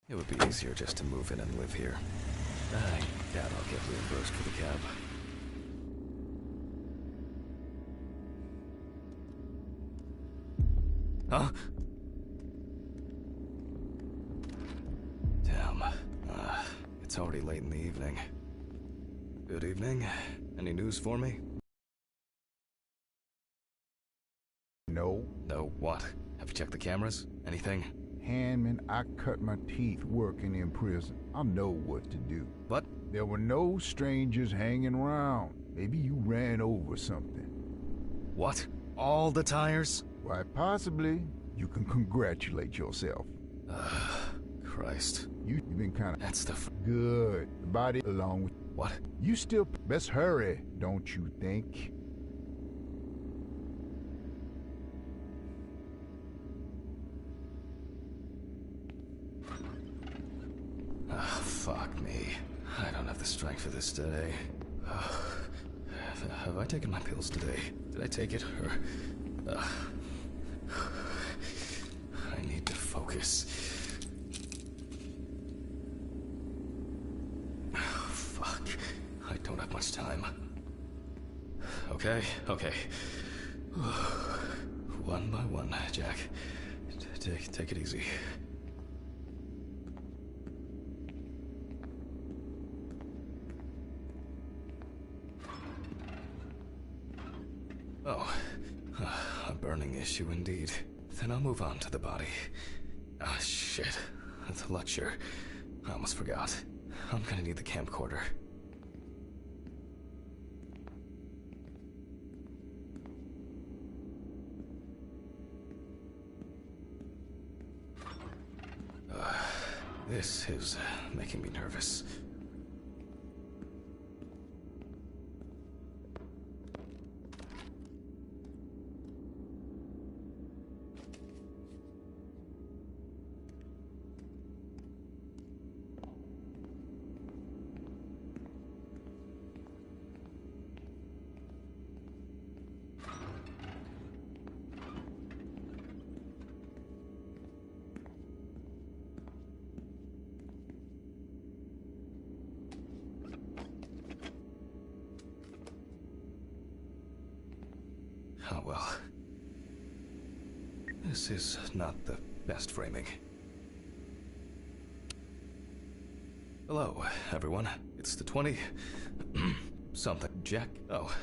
It would be easier just to move in and live here. I doubt I'll get reimbursed for the cab. Huh? Damn. It's already late in the evening. Good evening. Any news for me? No. No, what? Have you checked the cameras? Anything? Handman, I cut my teeth working in prison. I know what to do. What? There were no strangers hanging around. Maybe you ran over something. What? All the tires? Why, possibly. You can congratulate yourself. Christ. You've been kind of... That's the Good. The body along with... What? You still... Best hurry, don't you think? Fuck me. I don't have the strength for this today. Have I taken my pills today? Did I take it? Or... I need to focus. Fuck. I don't have much time. Okay. One by one, Jack. Take it easy. Oh, a burning issue indeed. Then I'll move on to the body. Ah, shit. The lecture. I almost forgot. I'm gonna need the camcorder. This is making me nervous. Oh well. This is not the best framing. Hello, everyone. It's the 20... something. Jack? Oh,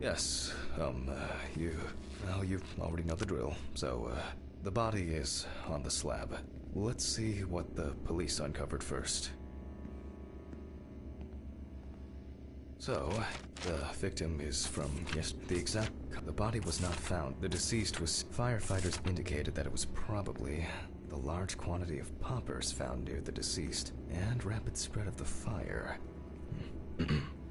Yes, you already know the drill. So, the body is on the slab. Let's see what the police uncovered first. So, the victim is from, yes, the body was not found. The deceased was, firefighters indicated that it was probably the large quantity of poppers found near the deceased and rapid spread of the fire.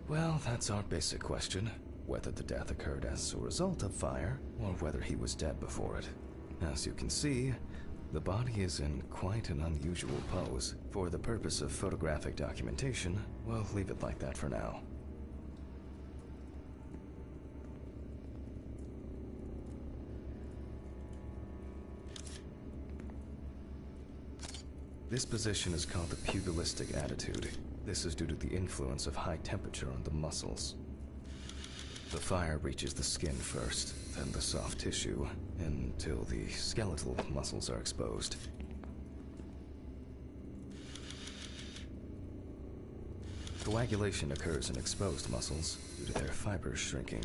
Well, that's our basic question. Whether the death occurred as a result of fire, or whether he was dead before it. As you can see, the body is in quite an unusual pose. For the purpose of photographic documentation, we'll leave it like that for now. This position is called the pugilistic attitude. This is due to the influence of high temperature on the muscles. The fire reaches the skin first, then the soft tissue, until the skeletal muscles are exposed. Coagulation occurs in exposed muscles due to their fibers shrinking.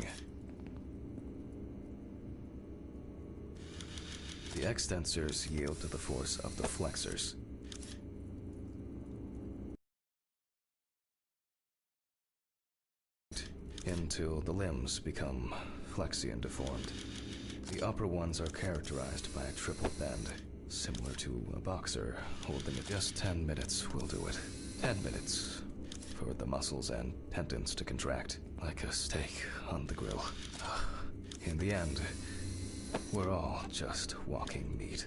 The extensors yield to the force of the flexors. Until the limbs become flexy and deformed. The upper ones are characterized by a triple bend. similar to a boxer holding it. Just 10 minutes will do it. 10 minutes for the muscles and tendons to contract like a steak on the grill. In the end, we're all just walking meat.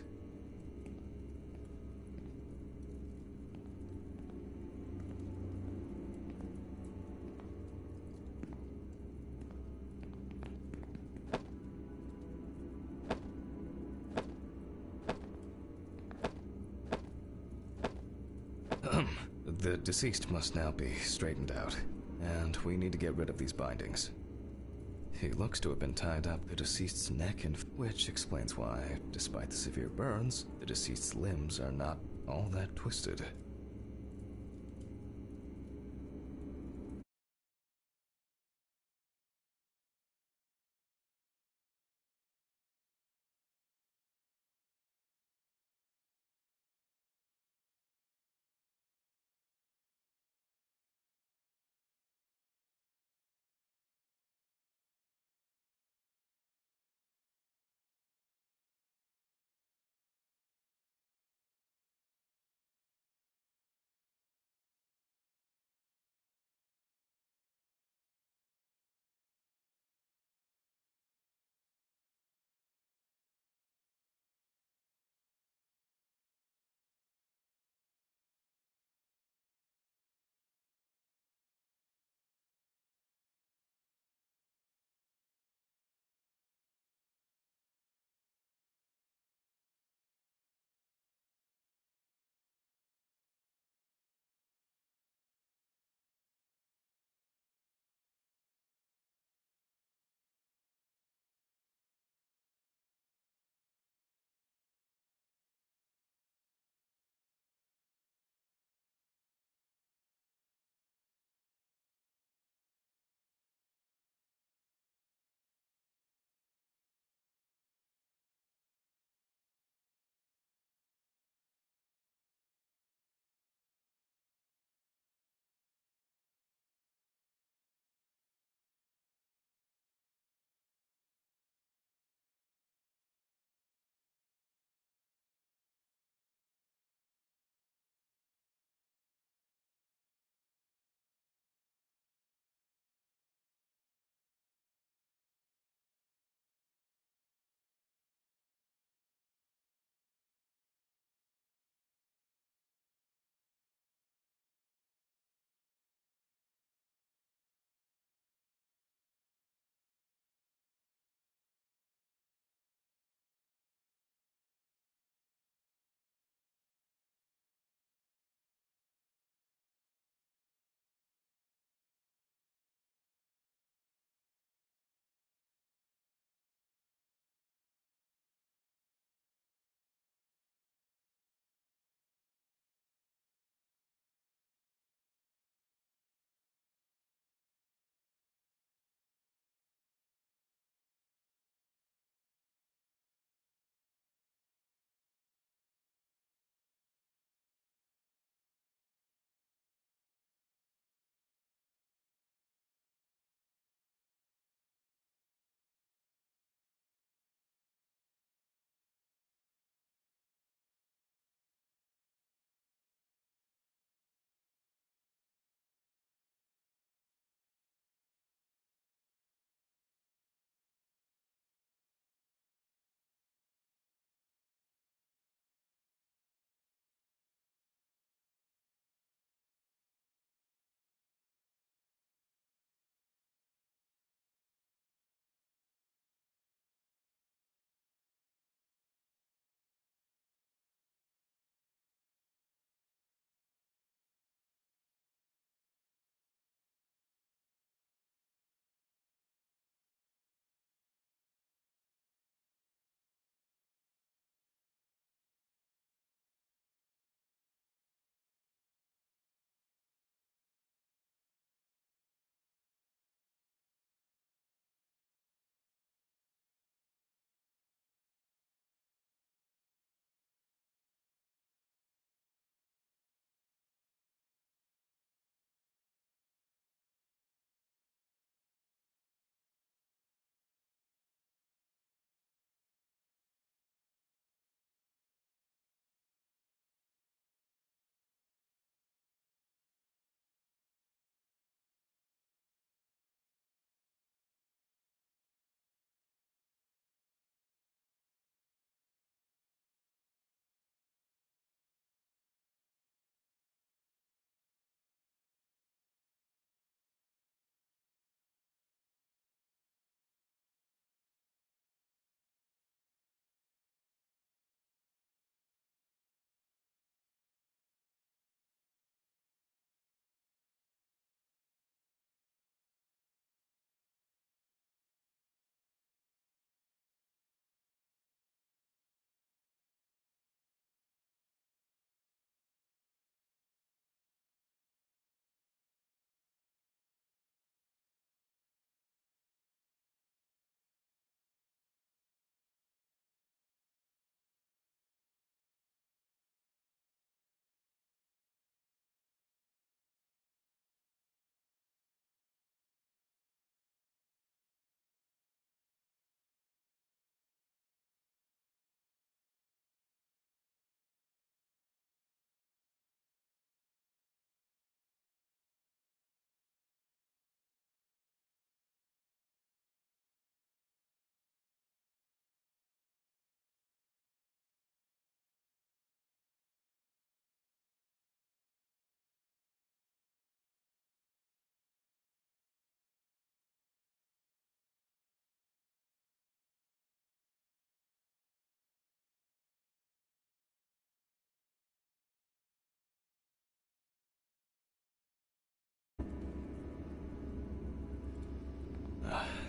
The deceased must now be straightened out, and we need to get rid of these bindings. He looks to have been tied up the deceased's neck, and which explains why, despite the severe burns, the deceased's limbs are not all that twisted.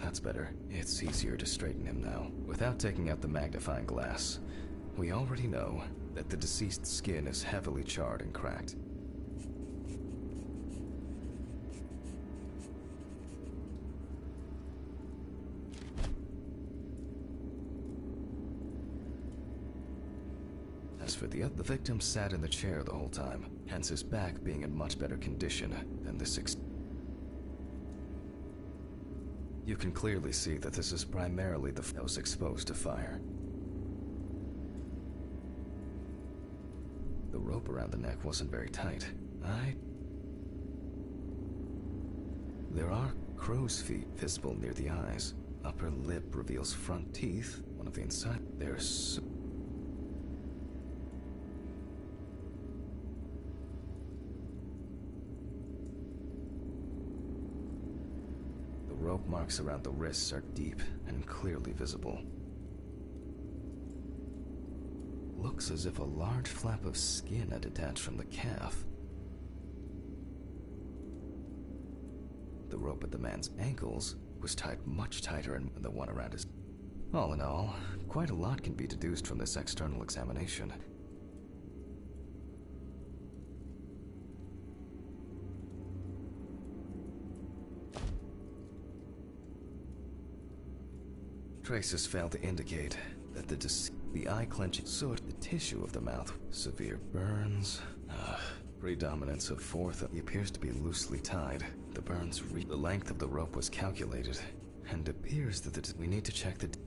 That's better. It's easier to straighten him now. Without taking out the magnifying glass, we already know that the deceased's skin is heavily charred and cracked. As for the victim sat in the chair the whole time, hence his back being in much better condition than this. You can clearly see that this is primarily the that was exposed to fire. The rope around the neck wasn't very tight. There are crow's feet visible near the eyes. Upper lip reveals front teeth. One of the inside. There's... rope marks around the wrists are deep and clearly visible. Looks as if a large flap of skin had detached from the calf. The rope at the man's ankles was tied much tighter than the one around his... All in all, quite a lot can be deduced from this external examination. Traces fail to indicate that the eye clenching sort the tissue of the mouth. Severe burns, predominance of force. He appears to be loosely tied. The burns the length of the rope was calculated, and appears that we need to check it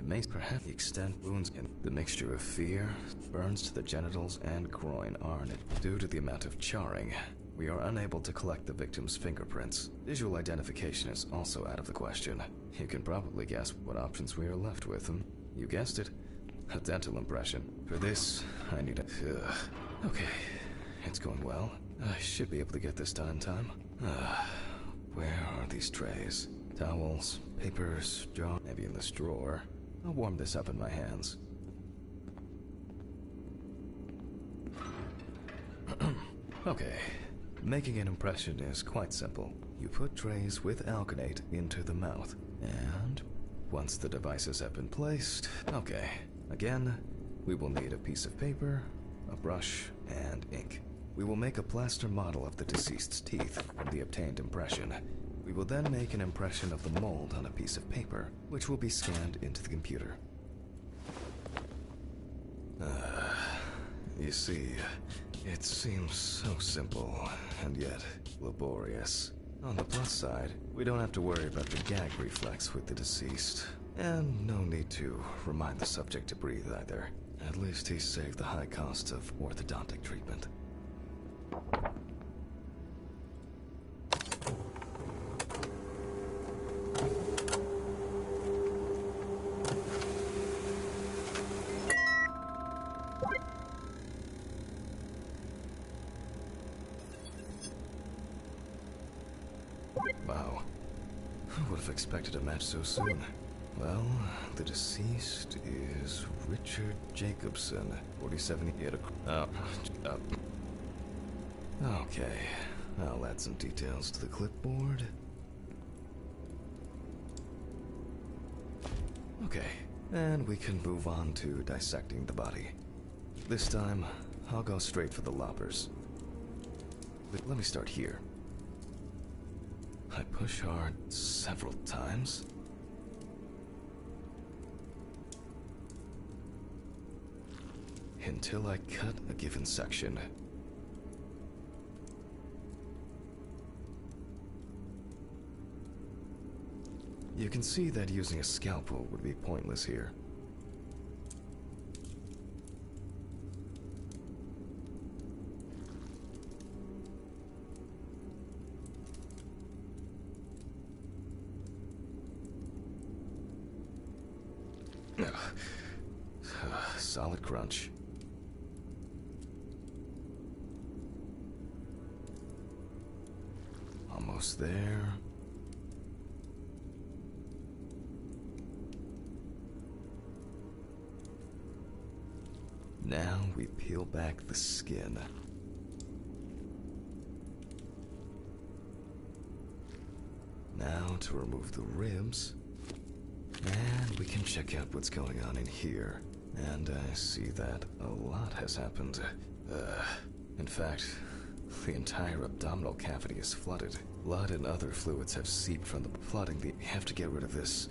may perhaps the extent wounds in the mixture of fear, burns to the genitals and groin are due to the amount of charring. We are unable to collect the victim's fingerprints. Visual identification is also out of the question. You can probably guess what options we are left with. You guessed it. A dental impression. For this, I need a... Okay, it's going well. I should be able to get this done in time. Where are these trays? Towels, papers, jar, maybe in this drawer. I'll warm this up in my hands. Okay. Making an impression is quite simple. You put trays with alkanate into the mouth, and once the devices have been placed, okay, again, we will need a piece of paper, a brush, and ink. We will make a plaster model of the deceased's teeth from the obtained impression. We will then make an impression of the mold on a piece of paper, which will be scanned into the computer. You see, it seems so simple, and yet laborious. On the plus side, we don't have to worry about the gag reflex with the deceased, and no need to remind the subject to breathe either. At least he saved the high costs of orthodontic treatment. Wow. Who would have expected a match so soon? Well, the deceased is Richard Jacobson, 47 years old. Okay, I'll add some details to the clipboard. Okay, and we can move on to dissecting the body. This time, I'll go straight for the loppers. But let me start here. I push hard several times. Until I cut a given section. You can see that using a scalpel would be pointless here. Solid crunch. Almost there. Now we peel back the skin. Now to remove the ribs And we can check out what's going on in here. And I see that a lot has happened. In fact, the entire abdominal cavity is flooded. Blood and other fluids have seeped from the flooding. We have to get rid of this.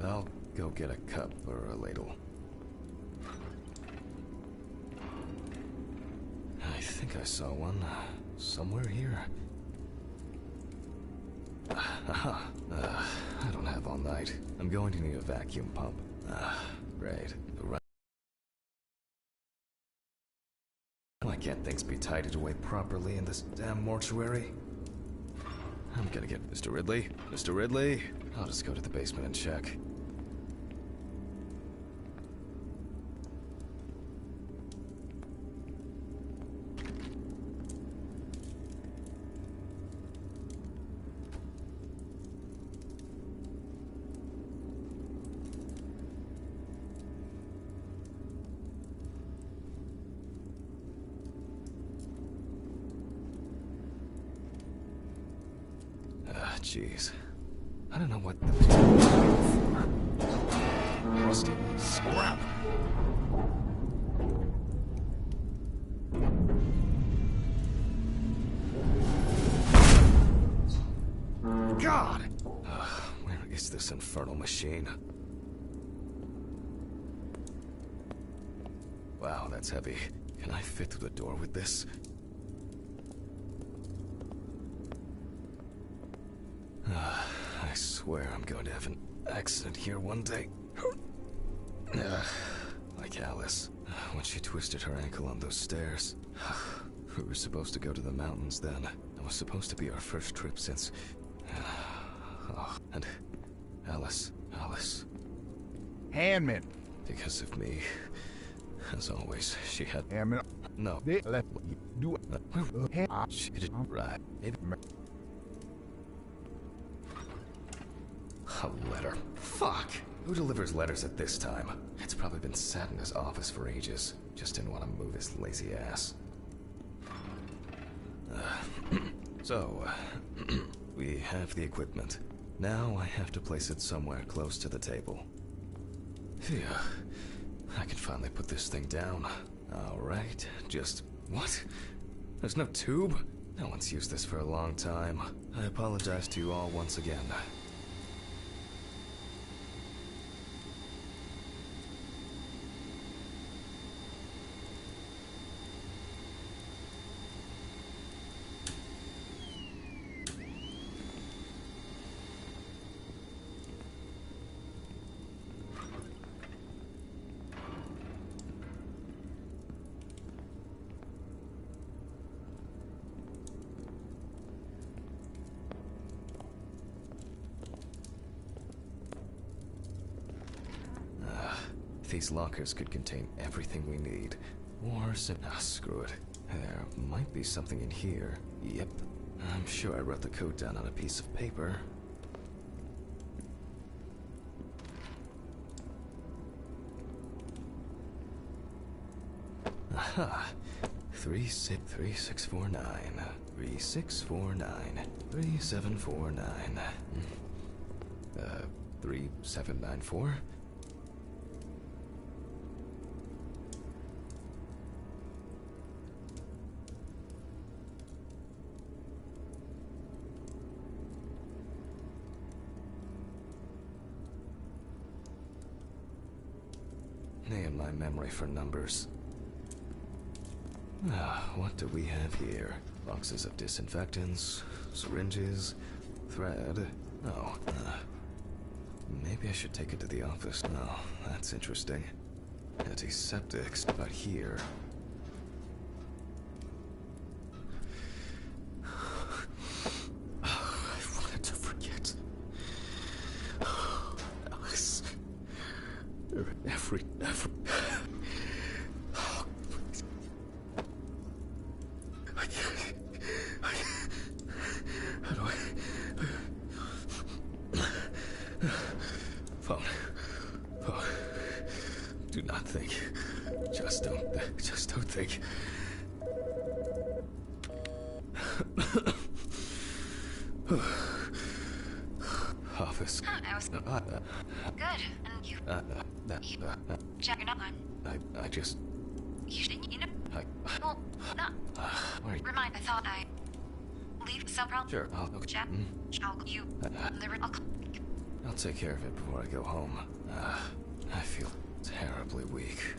I'll go get a cup or a ladle. I think I saw one somewhere here. Aha. I don't have all night. I'm going to need a vacuum pump. Right. Why can't things be tidied away properly in this damn mortuary? I'm gonna get Mr. Ridley. Mr. Ridley! I'll just go to the basement and check. Jeez. I don't know what the for. Rusty. Scrap! God! Where is this infernal machine? Wow, that's heavy. Can I fit through the door with this? I swear I'm going to have an accident here one day. Like Alice, when she twisted her ankle on those stairs. We were supposed to go to the mountains then. It was supposed to be our first trip since... and Alice. Handman. Because of me. As always, she had... Handman. No. They left you do She did right. A letter. Fuck! Who delivers letters at this time? It's probably been sat in his office for ages. Just didn't want to move his lazy ass. We have the equipment. Now I have to place it somewhere close to the table. Phew. I can finally put this thing down. Alright, just... What? There's no tube? No one's used this for a long time. I apologize to you all once again. These lockers could contain everything we need. Or screw it. There might be something in here. Yep. I'm sure I wrote the code down on a piece of paper. Aha. 3649. 3649. 3749. 3794. And my memory for numbers. What do we have here? Boxes of disinfectants, syringes, thread. Oh, maybe I should take it to the office. Oh, that's interesting. Antiseptics, but here. I wanted to forget. Alice. Every. Phone. Do not think. Just don't think. Office. Good. And you... Jack, you're not on. I just... You should, you know... Well, not... Wait. Remind, I thought I... Leave some problem. Sure, okay. Jack, I'll... You... I'll take care of it before I go home. I feel terribly weak.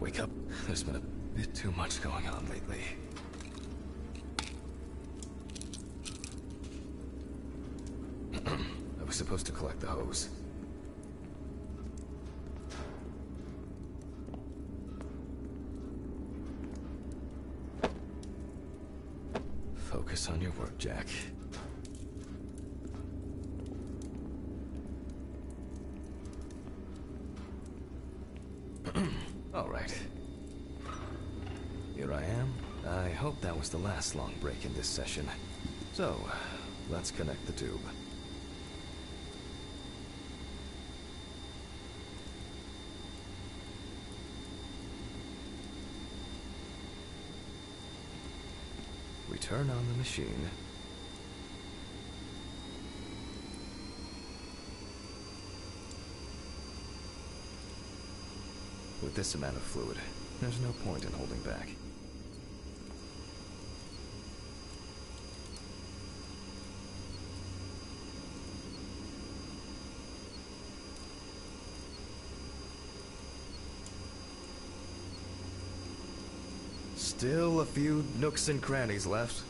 Wake up. There's been a bit too much going on lately. I was supposed to collect the hose. Focus on your work, Jack. All right. Here I am. I hope that was the last long break in this session. So, let's connect the tube. We turn on the machine. With this amount of fluid, there's no point in holding back. Still a few nooks and crannies left.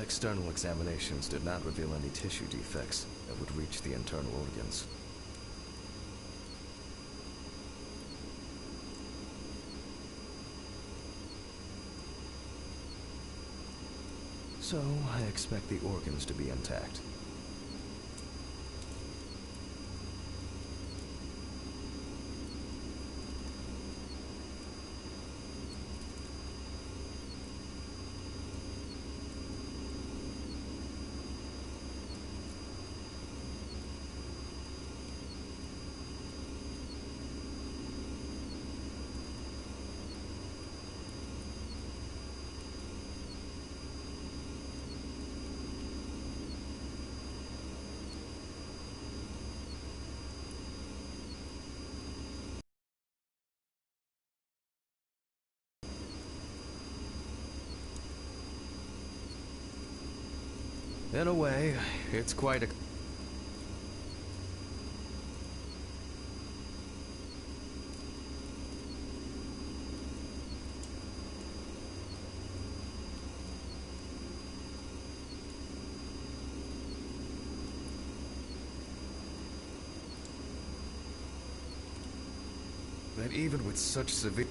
External examinations did not reveal any tissue defects that would reach the internal organs. So, I expect the organs to be intact. In a way, it's quite a... that even with such severe...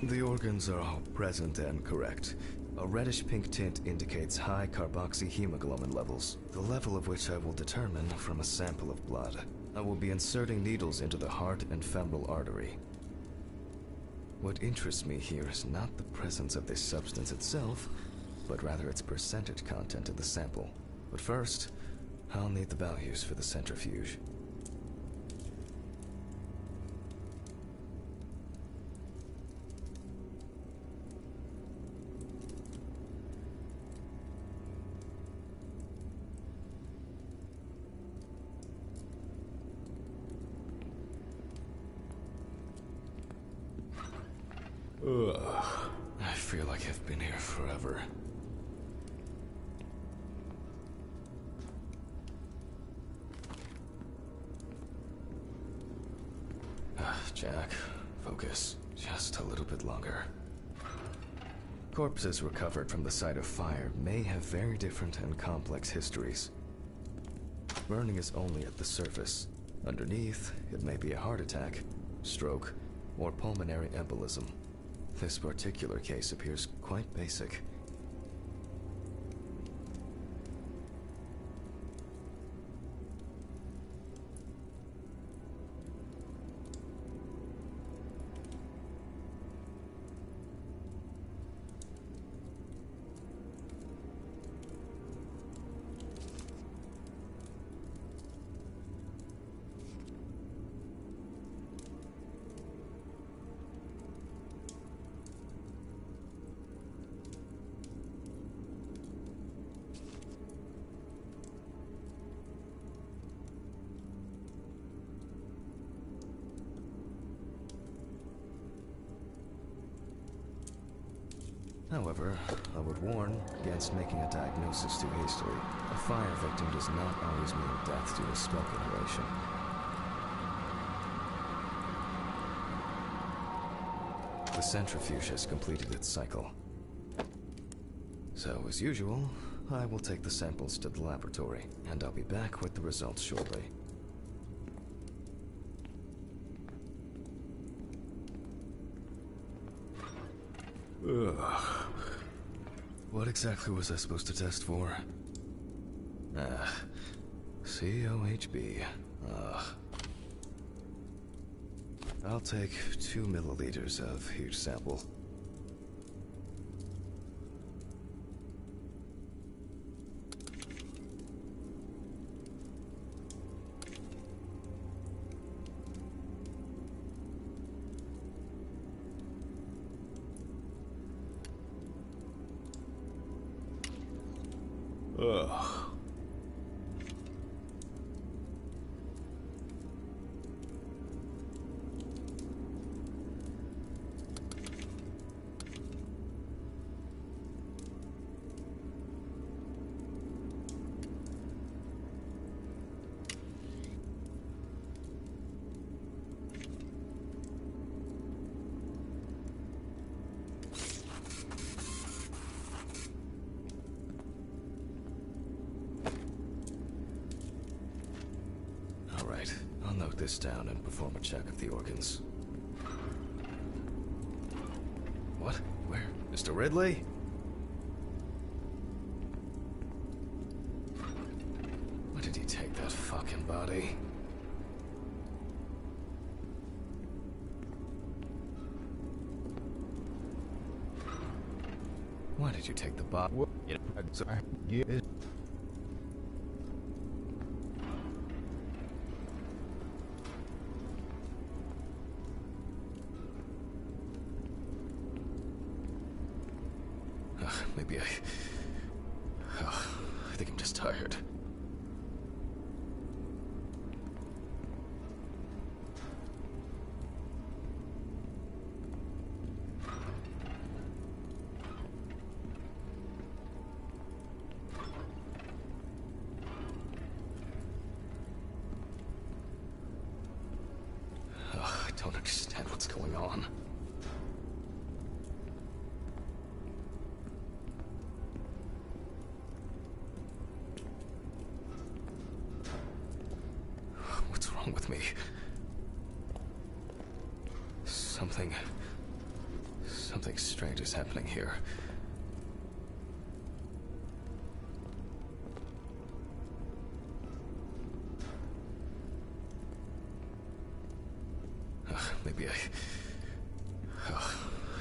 The organs are all present and correct. A reddish-pink tint indicates high carboxyhemoglobin levels, the level of which I will determine from a sample of blood. I will be inserting needles into the heart and femoral artery. What interests me here is not the presence of this substance itself, but rather its percentage content in the sample. But first, I'll need the values for the centrifuge. Ugh, I feel like I've been here forever. Jack, focus. Just a little bit longer. Corpses recovered from the site of fire may have very different and complex histories. Burning is only at the surface. Underneath, it may be a heart attack, stroke, or pulmonary embolism. This particular case appears quite basic. However, I would warn against making a diagnosis too hastily. A fire victim does not always mean death due to smoke inhalation. The centrifuge has completed its cycle. So, as usual, I will take the samples to the laboratory, and I'll be back with the results shortly. Ugh. What exactly was I supposed to test for? COHB. I'll take 2 milliliters of each sample. Ugh. I'll note this down and perform a check of the organs. What? Where? Mr. Ridley? Where did he take that fucking body? Why did you take the body? Yeah. Maybe I think I'm just tired. I don't understand what's going on. With me. Something strange is happening here. Maybe I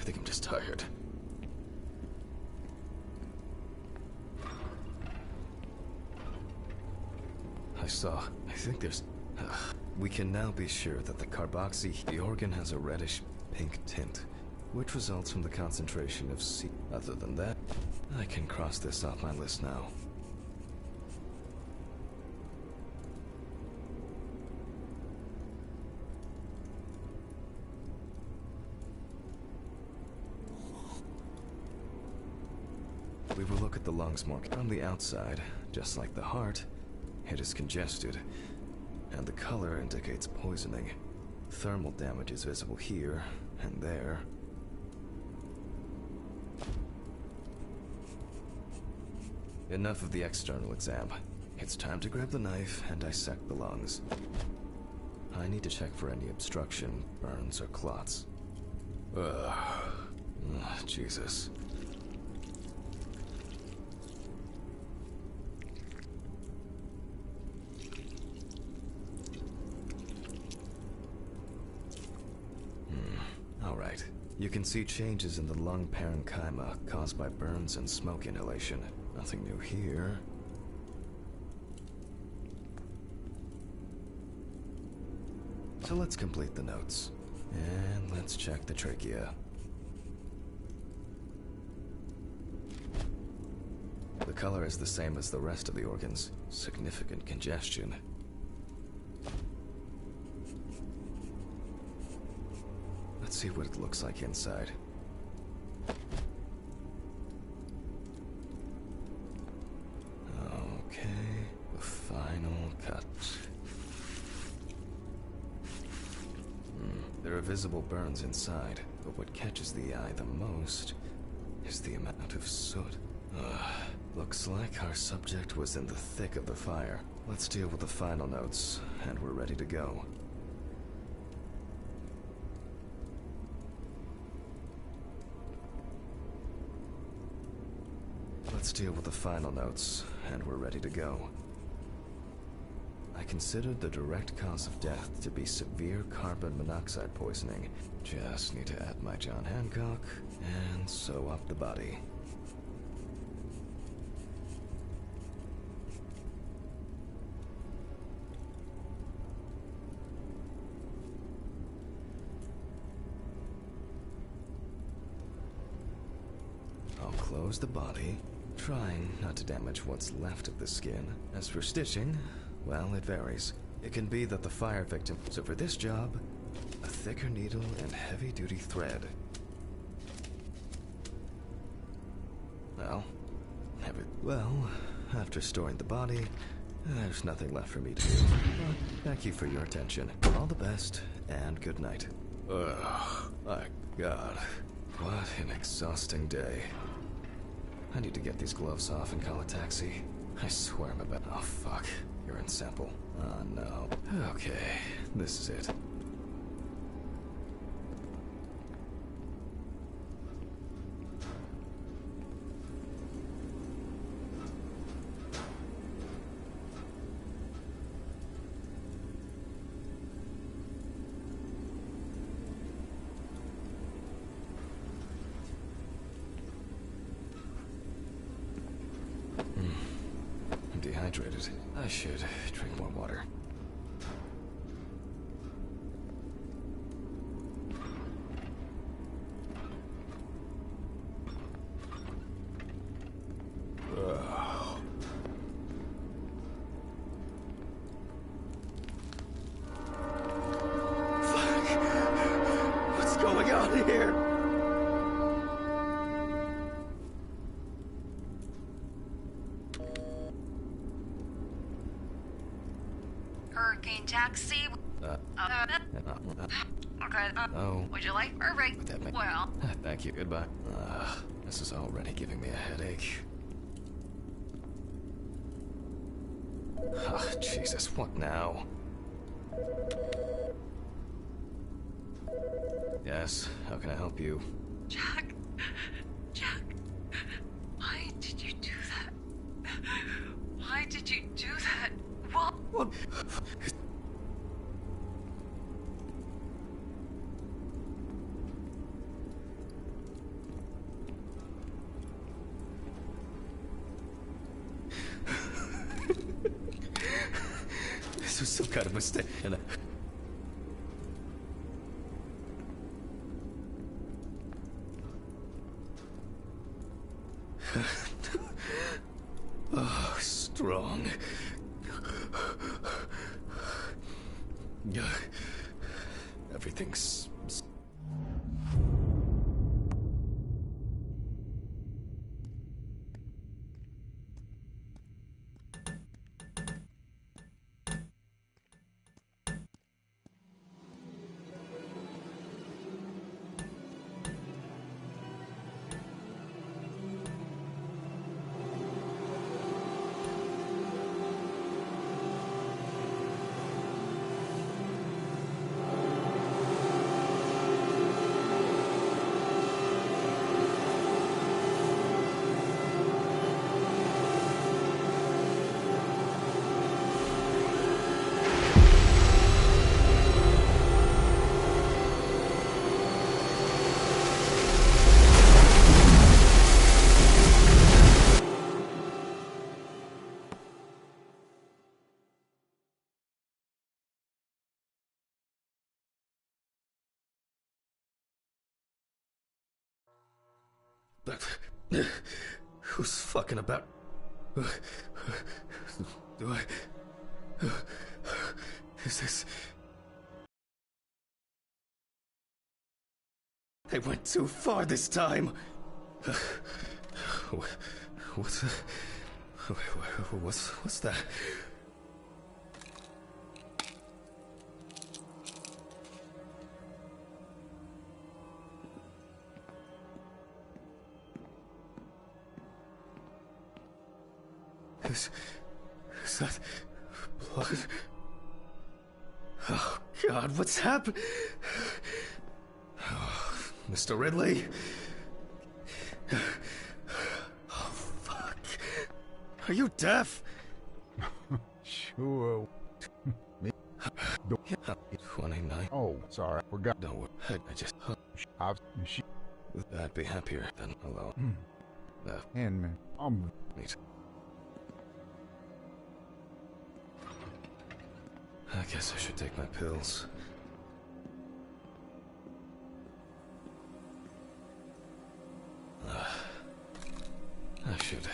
think I'm just tired. I think there's... We can now be sure that the organ has a reddish pink tint, which results from the concentration of C. Other than that, I can cross this off my list now. We will look at the lungs more on the outside, just like the heart. It is congested, and the color indicates poisoning. Thermal damage is visible here and there. Enough of the external exam. It's time to grab the knife and dissect the lungs. I need to check for any obstruction, burns, or clots. Jesus. Alright. You can see changes in the lung parenchyma caused by burns and smoke inhalation. Nothing new here. So let's complete the notes. And let's check the trachea. The color is the same as the rest of the organs. Significant congestion. Let's see what it looks like inside. are visible burns inside, but what catches the eye the most is the amount of soot. Looks like our subject was in the thick of the fire. Let's deal with the final notes, and we're ready to go. Let's deal with the final notes, and we're ready to go. I considered the direct cause of death to be severe carbon monoxide poisoning. Just need to add my John Hancock and sew up the body. I'll close the body, trying not to damage what's left of the skin. As for stitching, well, it varies. It can be that the fire victim... So for this job, a thicker needle and heavy-duty thread. Well, after storing the body, there's nothing left for me to do. But thank you for your attention. All the best, and good night. Ugh, my God. What an exhausting day. I need to get these gloves off and call a taxi. I swear I'm about... Oh, fuck. Urine sample. Oh, no. Okay, this is it. Dehydrated. I should drink more water. Fuck! What's going on here? Hurricane taxi. Okay. Oh. Would you like a break? Would that make... Well. Thank you. Goodbye. This is already giving me a headache. Oh, Jesus, what now? Yes, how can I help you? Jack. Why did you do that? Why did you do that? What? This was some kind of mistake, and oh, strong. Everything's... Who's fucking about? Do I... Is this... I went too far this time! What's that? Is that blood? Oh, God, what's happened? Oh, Mr. Ridley? Oh, fuck. Are you deaf? Sure. 29. Oh, sorry. Forgot. No, I just... She. I'd be happier than alone. Handman. Neat. I guess I should take my pills. I should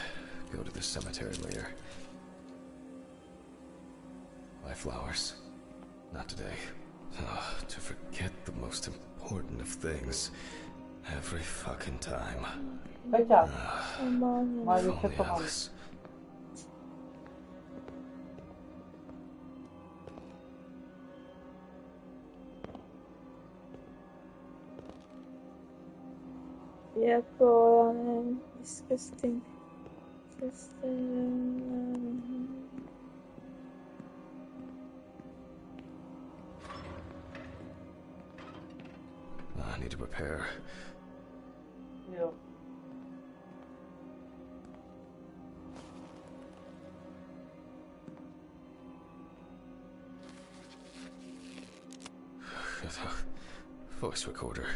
go to the cemetery later. Buy flowers. Not today. To forget the most important of things. Every fucking time. Kaçar. If Maalesef only tamam. Alice. Yeah, bro, disgusting. I need to prepare. Yok. Voice recorder.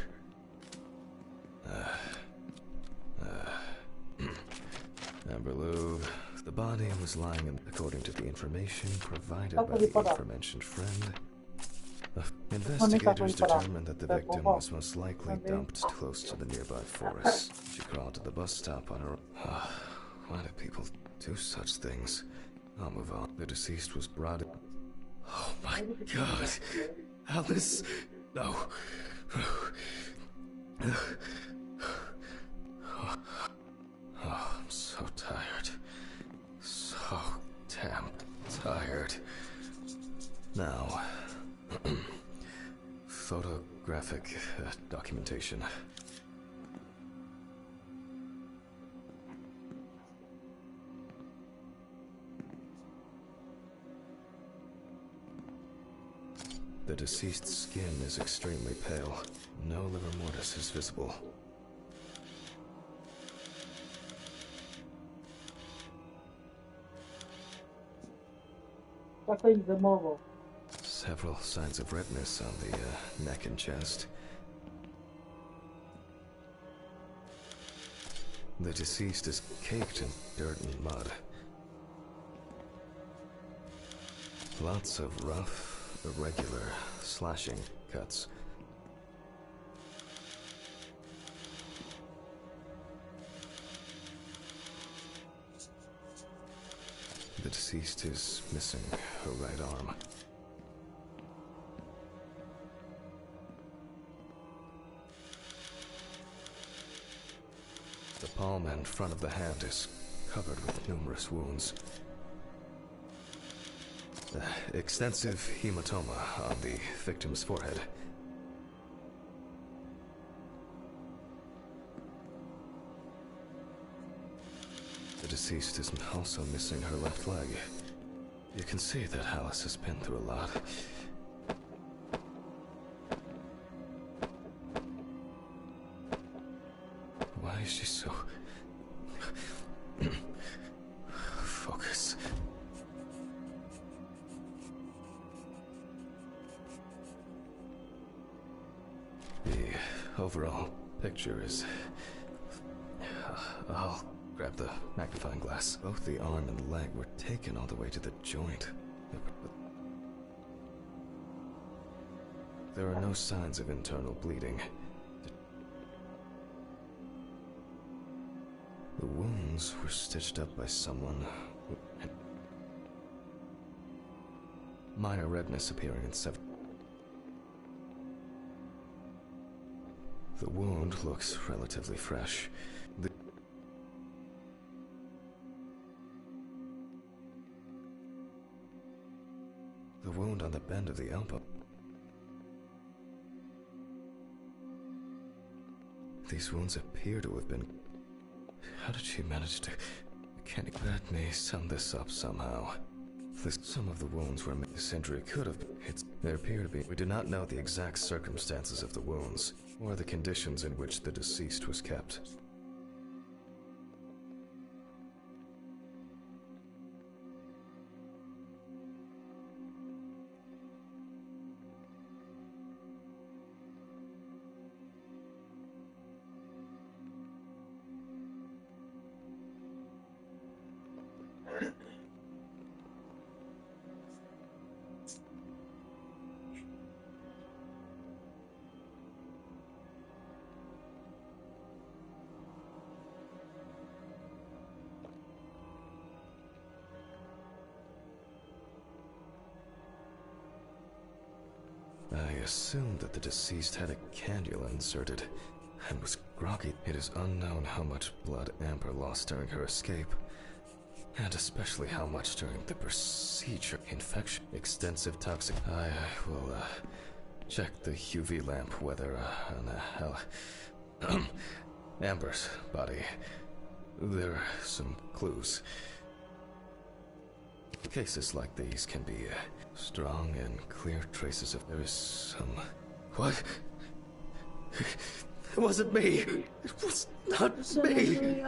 Amber Lou. The body was lying in, according to the information provided by the aforementioned friend. Investigators determined that the victim was most likely dumped close to the nearby forest. She crawled to the bus stop on her own. Why do people do such things? I'll move on. The deceased was brought in. Oh my God. Alice. No. Oh, I'm so tired. So damn tired. Now, photographic documentation. The deceased's skin is extremely pale. No livor mortis is visible. Takayım da mı? Several signs of redness on the neck and chest. The deceased is caked in dirt and mud. Lots of rough, irregular slashing cuts. The deceased is missing her right arm. The palm and front of the hand is covered with numerous wounds. Extensive hematoma on the victim's forehead. The deceased is also missing her left leg. You can see that Alice has been through a lot. Why is she so... Focus. The overall picture is... I'll grab the magnifying glass. Both the arm and leg were taken all the way to the joint. There are no signs of internal bleeding. The wounds were stitched up by someone who... Minor redness appearing in several... The wound looks relatively fresh. The wound on the bend of the elbow. These wounds appear to have been... How did she manage to Can you let me sum this up somehow? Some of the wounds where this injury could have been. There appear to be. We do not know the exact circumstances of the wounds, or the conditions in which the deceased was kept. I assumed that the deceased had a cannula inserted and was groggy. It is unknown how much blood Amber lost during her escape, and especially how much during the procedure. Infection, extensive toxic. I will check the UV lamp whether on Amber's body there are some clues. Cases like these can be strong and clear traces of. There is some. What? It wasn't me. It was not me.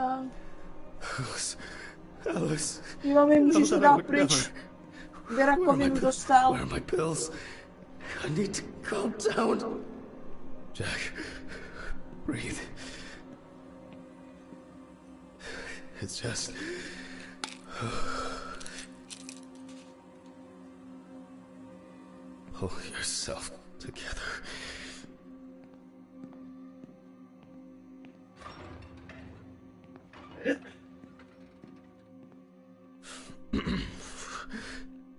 Alice. Jo, mi můžeš to dát pryč. Kde rakovinu dostal. Where are my pills? I need to calm down. Jack, breathe. It's just. Pull yourself together.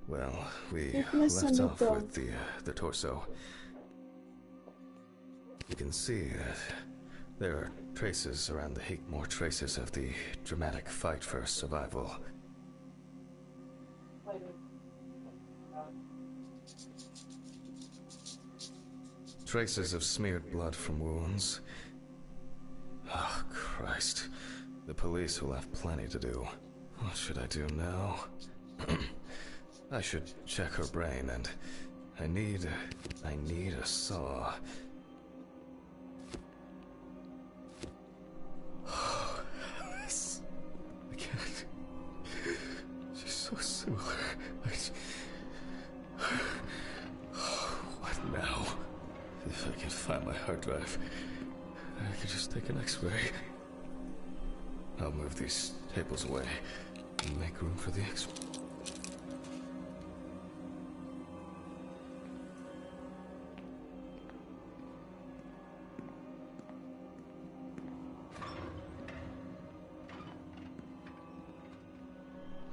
Well, we left off with the torso. You can see that there are traces around the heat, more traces of the dramatic fight for survival. Traces of smeared blood from wounds. Oh, Christ. The police will have plenty to do. What should I do now? I should check her brain, and I need a saw. Oh, Alice. I can't. She's so similar. What now? If I can find my hard drive, I can just take an X-ray. I'll move these tables away and make room for the X-ray.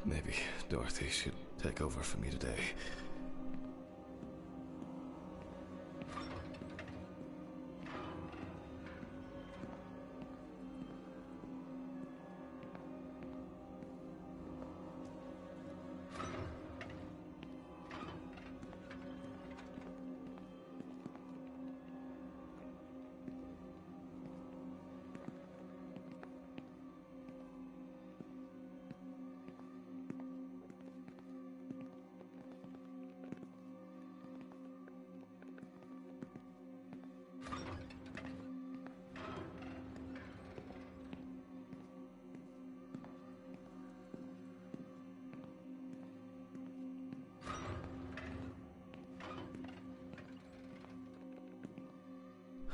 Maybe Dorothy should take over for me today.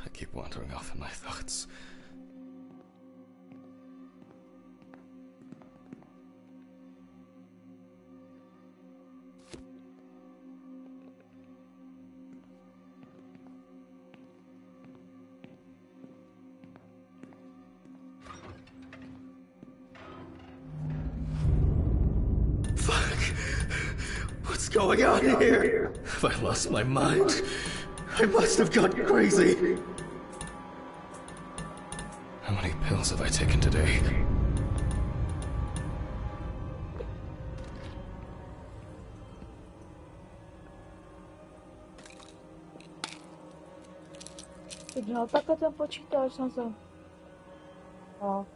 I keep wandering off in my thoughts. Fuck! What's going on here? Have I lost my mind? I must have gone crazy. How many pills have I taken today? Ty měl takhle ten počítač na zem. No,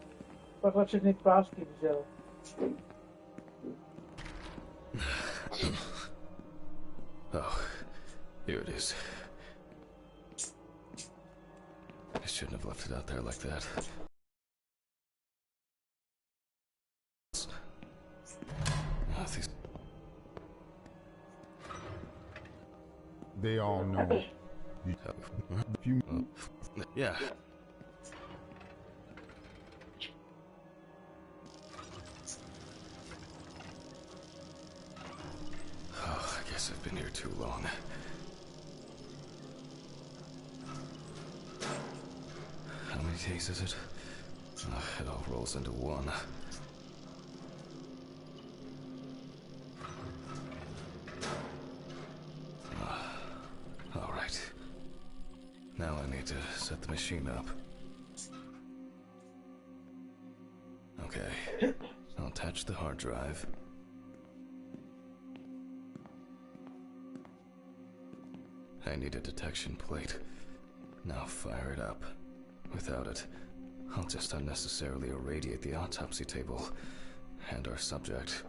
takhle všechny prášky viděl. Oh, here it is. I shouldn't have left it out there like that. Oh, these... They all know. You Yeah. Oh, I guess I've been here too long. How many days is it? Oh, it all rolls into one. All right. Now I need to set the machine up. Okay. I'll attach the hard drive. I need a detection plate. Now fire it up. Without it, I'll just unnecessarily irradiate the autopsy table and our subject.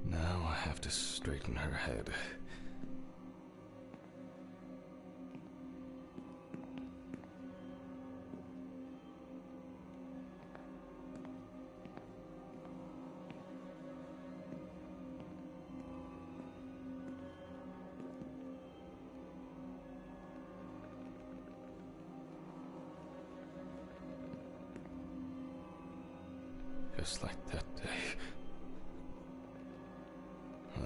Now I have to straighten her head. Just like that day.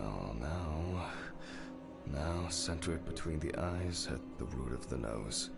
Oh, now center it between the eyes at the root of the nose.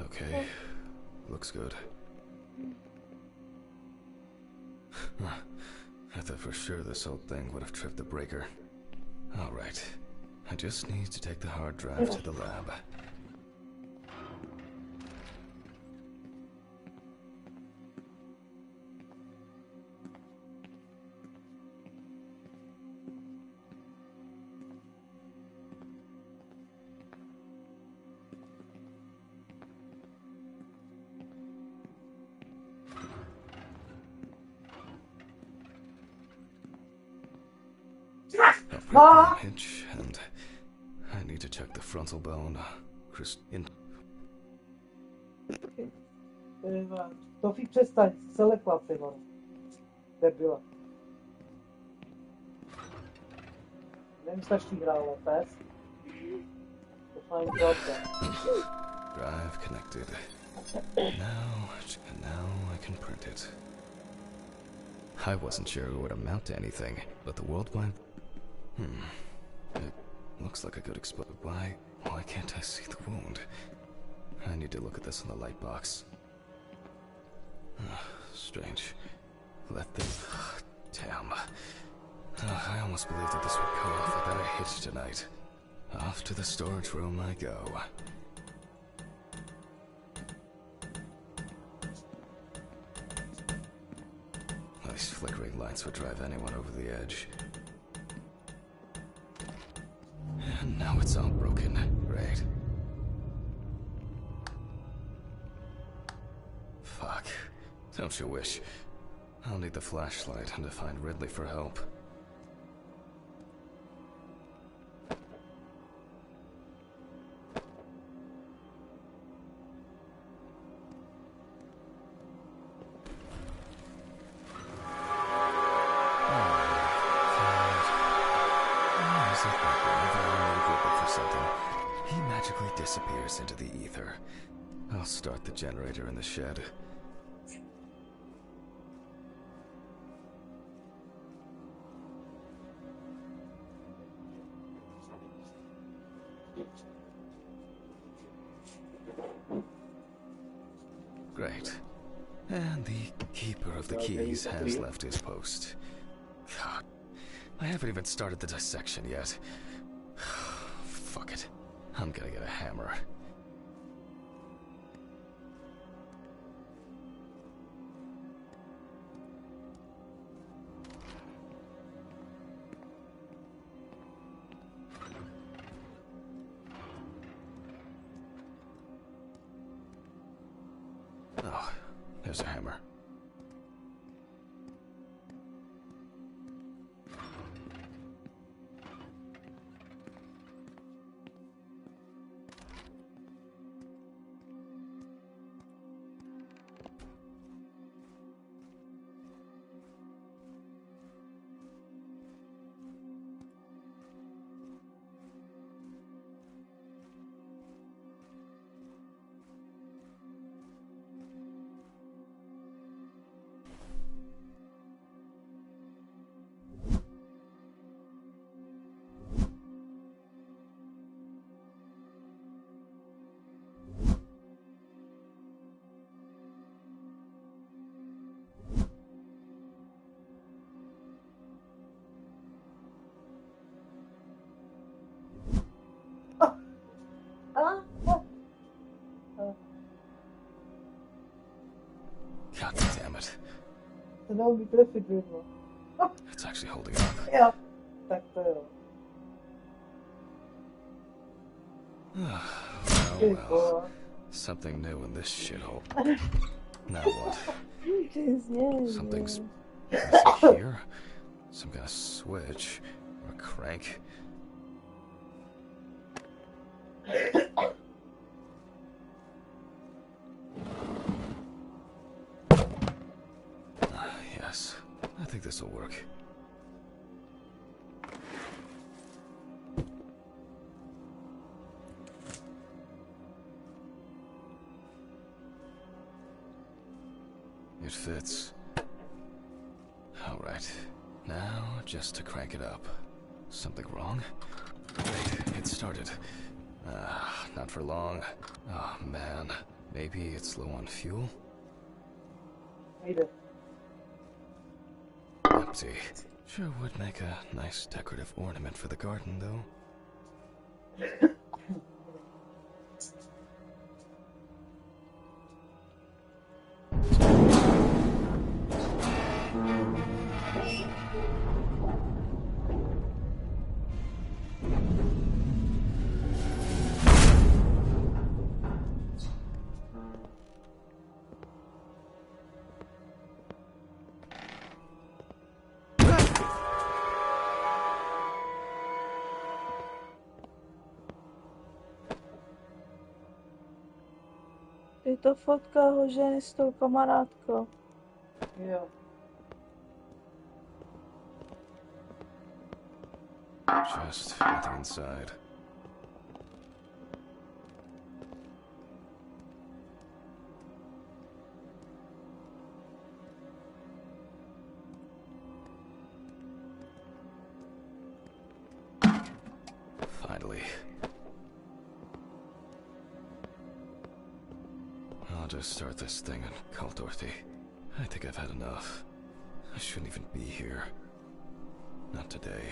Okay, looks good. I thought for sure this old thing would have tripped the breaker. Alright, I just need to take the hard drive to the lab. Hinge, and I need to check the frontal bone. Tofi, přestaň, se lekla, ty vole. Debila. Nevím, stačí hrála, pes. Drive connected. Now I can print it. I wasn't sure it would amount to anything, but the worldwide... It looks like a good explosion. Why can't I see the wound? I need to look at this in the light box. Strange. Damn. I almost believed that this would go off without a hitch tonight. Off to the storage room I go. These flickering lights would drive anyone over the edge. And now it's all broken. Great. Fuck. Don't you wish? I'll need the flashlight and to find Ridley for help. He magically disappears into the ether. I'll start the generator in the shed. Great. And the keeper of the keys has left his post. God, I haven't even started the dissection yet. Fuck it. I'm gonna get a hammer. Oh, there's a hammer. God damn it. Não me preferiu, irmão. It's actually holding up. Ja, tak to jo. Oh well. Something new in this shithole. Now what? Something's missing here? Some kind of switch or crank. Yes, I think this will work. It fits. All right, now just to crank it up. Something wrong? Wait, it started. Not for long. Oh man, maybe it's low on fuel? Empty. Sure would make a nice decorative ornament for the garden, though. Je to fotka jeho ženy s tou kamarádkou. Jo. Just nothing inside. Finally. I'll just start this thing and call Dorothy. I think I've had enough. I shouldn't even be here. Not today.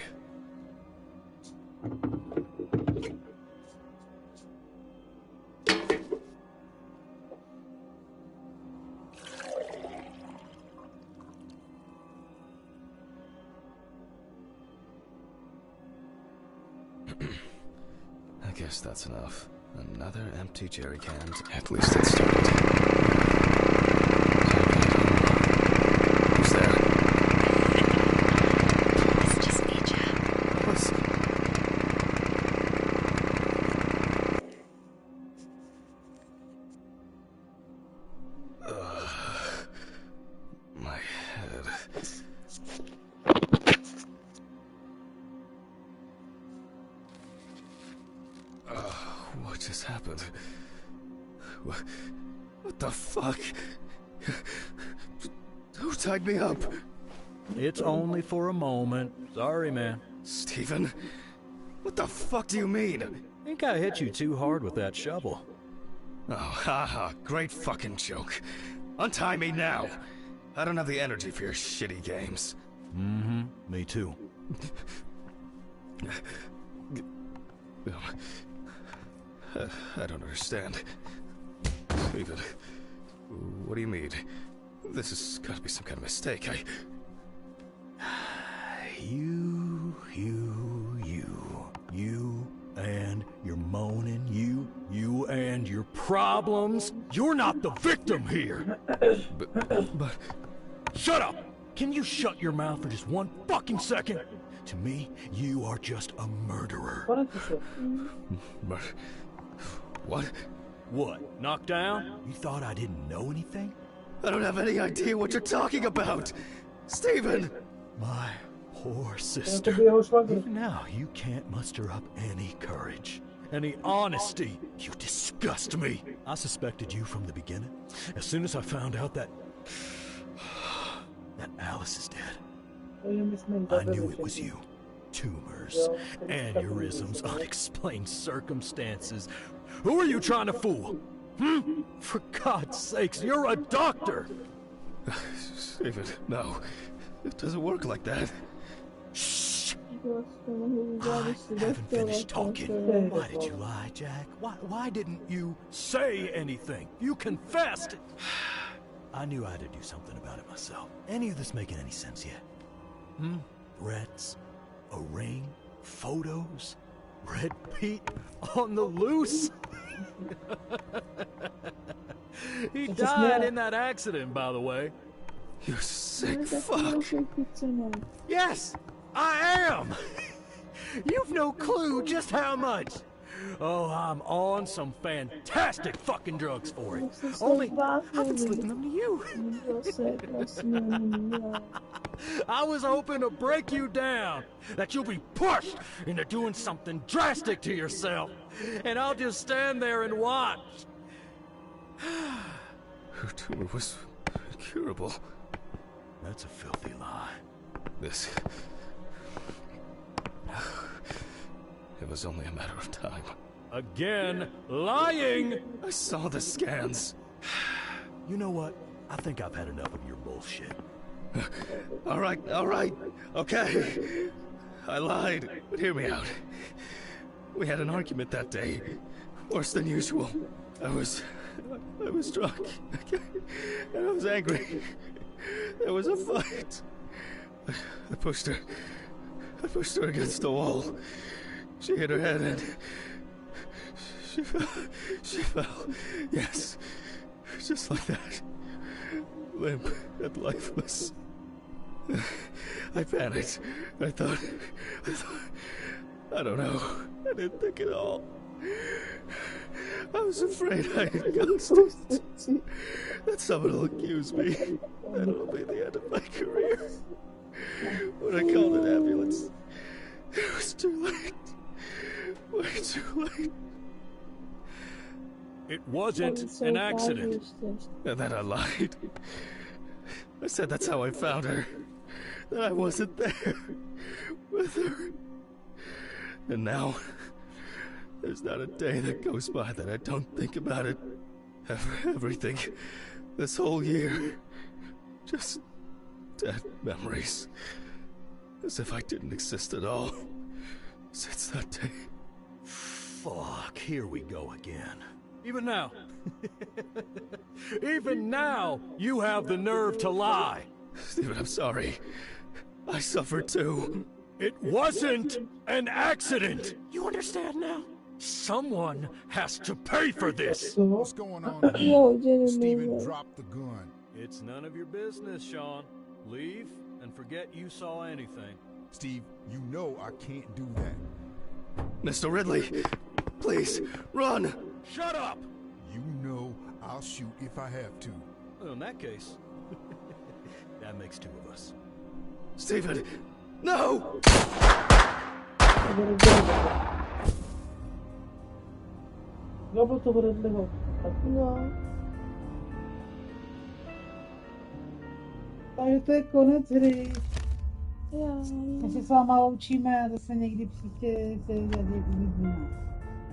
I guess that's enough. Another empty jerry can. At least it started. Who's there? It's just me, Jeff. What's... My head. What just happened? What the fuck? Who tied me up? It's only for a moment. Sorry, man. Steven? What the fuck do you mean? Think I hit you too hard with that shovel. Oh, haha, great fucking joke. Untie me now. I don't have the energy for your shitty games. Mm-hmm, me too. I don't understand. Steven, what do you mean? This has got to be some kind of mistake. You and your moaning, you and your problems. You're not the victim here. But Shut up! Can you shut your mouth for just one fucking second? To me, you are just a murderer. What did you say? what? What, knocked down? You thought I didn't know anything? I don't have any idea what you're talking about. Steven! My poor To sister. by jeho švagr. Even now, you can't muster up any courage, any honesty. You disgust me. I suspected you from the beginning. As soon as I found out that Alice is dead, To je myslím I knew dobře it was řečeno. you. Tumors, aneurysms, unexplained circumstances. Who are you trying to fool? For God's sakes, you're a doctor! Steven, no. It doesn't work like that. Shh! I I haven't finished talking. Why did you lie, Jack? Why didn't you say anything? You confessed! I knew I had to do something about it myself. Any of this making any sense yet? Threats? A ring? Photos? Red Pete on the loose? He died in that accident, by the way. You sick fuck. Yes, I am! You've no clue just how much. Oh, I'm on some fantastic fucking drugs for it. Only, I've been slipping them to you. I was hoping to break you down, that you'll be pushed into doing something drastic to yourself, and I'll just stand there and watch. Her tumor was incurable. That's a filthy lie. This... It was only a matter of time. Again, lying! I saw the scans. You know what? I think I've had enough of your bullshit. All right, okay. I lied, but hear me out. We had an argument that day. Worse than usual. I was drunk. And I was angry. There was a fight. I pushed her against the wall. She hit her head and she fell. Yes, just like that. Limp and lifeless. I panicked. I thought, I don't know. I didn't think at all. I was afraid I had ghosted. That someone will accuse me. That it'll be the end of my career. When I called an ambulance, it was too late. Way too late. It wasn't an accident. And then I lied. I said that's how I found her. That I wasn't there with her. And now, there's not a day that goes by that I don't think about it. Everything. This whole year. Just dead memories. As if I didn't exist at all. Since that day. Fuck, here we go again. Even now. Even now, you have the nerve to lie. Steven, I'm sorry. I suffered too. It wasn't an accident. You understand now? Someone has to pay for this. What's going on? Jo, Jenny Steven Miller. dropped the gun. It's none of your business, Sean. Leave and forget you saw anything. Steve, you know I can't do that. Mr. Ridley, please, run! Shut up! You know I'll shoot if I have to. Well, in that case, that makes two of us. Steven, no! Zabil toho Redleyho. No, Takže to je konec hry. já. My se s váma loučíme a zase někdy příště se uvidíme.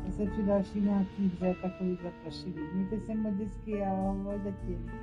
Zase při další nějaký hře takový zaprašivý. Mějte se moc hezky a ahoj, děti.